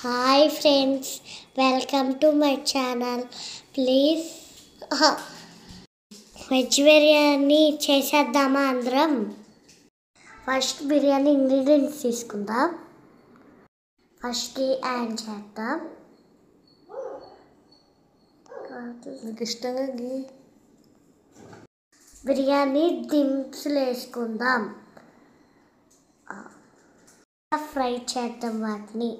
Hi friends, welcome to my channel. Please veg biryani చేసేద్దామా అందరం. First biryani ingredients తీసుకుందాం. First add చేద్దాం. నాకు ఇష్టంగా బిర్యానీ దినుసులు వేసుకుందాం. ఫ్రై చేద్దాం వాటిని.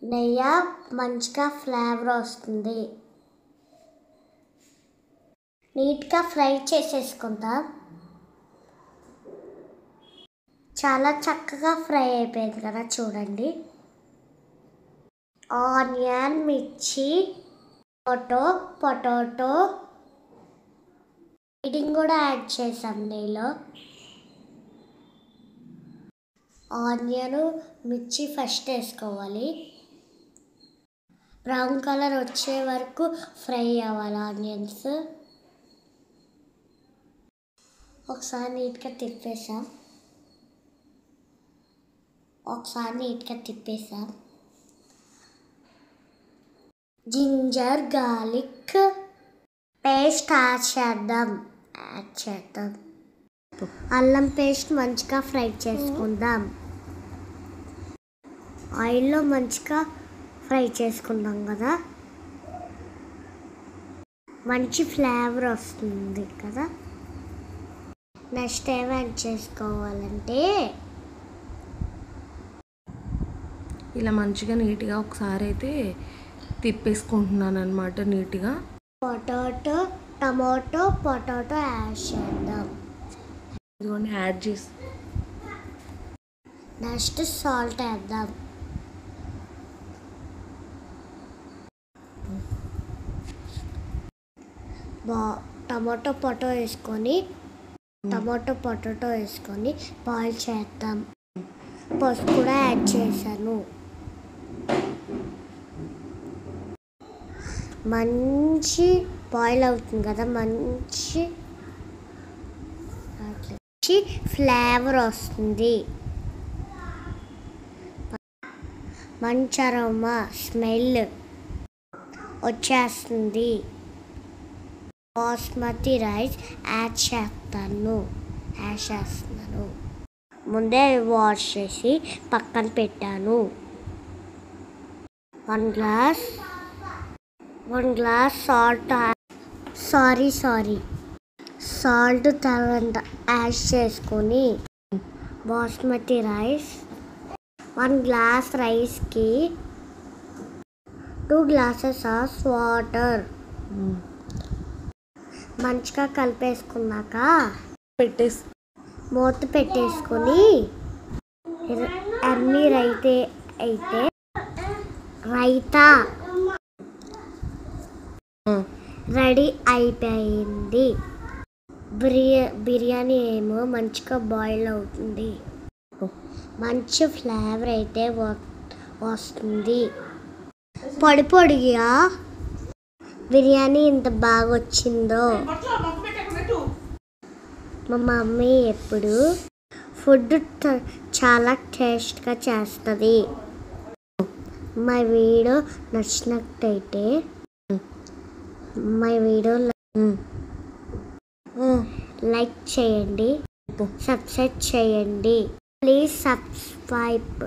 నెయ్యి మంచిగా ఫ్లేవర్ వస్తుంది. నీట్గా ఫ్రై చేసేసుకుందాం. చాలా చక్కగా ఫ్రై అయిపోయింది కదా, చూడండి. ఆనియన్, మిర్చి, పొటాటో ఇది కూడా యాడ్ చేసాం నెయ్యిలో. ఆనియన్, మిర్చి ఫస్ట్ వేసుకోవాలి. బ్రౌన్ కలర్ వచ్చే వరకు ఫ్రై అవ్వాలి ఆనియన్స్. ఒకసారి నీట్గా తిప్పేసాం. జింజర్ గార్లిక్ పేస్ట్ యాడ్ చేద్దాం. అల్లం పేస్ట్ మంచిగా ఫ్రై చేసుకుందాం. ఆయిల్లో మంచిగా ఫ్రై చేసుకుందాం కదా, మంచి ఫ్లేవర్ వస్తుంది కదా. నెక్స్ట్ ఏం యాడ్ చేసుకోవాలంటే ఇలా మంచిగా నీట్గా ఒకసారి అయితే తిప్పేసుకుంటున్నాను అనమాట. నీట్గా టమాటో యాడ్ చేద్దాం. ఇదిగోండి యాడ్ చేసి నెక్స్ట్ సాల్ట్ వేద్దాం. టమాటో పొటాటో వేసుకొని బాయిల్ చేద్దాం. పసుపు కూడా యాడ్ చేశాను. మంచి బాయిల్ అవుతుంది కదా, మంచి ఫ్లేవర్ వస్తుంది. మంచి అరోమా స్మెల్ వచ్చేస్తుంది. బాస్మతి రైస్ యాడ్ చేస్తున్నాను. ముందే వాష్ చేసి పక్కన పెట్టాను. 1 గ్లాస్ సాల్ట్ తర్వాత యాడ్ చేసుకొని బాస్మతి రైస్ 1 గ్లాస్ రైస్కి 2 గ్లాసెస్ ఆఫ్ వాటర్ మంచిగా కలిపేసుకున్నాక మూత పెట్టేసుకొని ఎమ్మి రైతా రెడీ అయిపోయింది. బిర్యానీ ఏమో మంచిగా బాయిల్ అవుతుంది. మంచి ఫ్లేవర్ అయితే వస్తుంది. పొడిగా బిర్యానీ ఎంత బాగా వచ్చిందో. మా మమ్మీ ఎప్పుడు ఫుడ్ చాలా టేస్ట్గా చేస్తుంది. మా వీడియో నచ్చినట్టయితే లైక్ చేయండి, సబ్స్క్రైబ్ చేయండి. Please subscribe.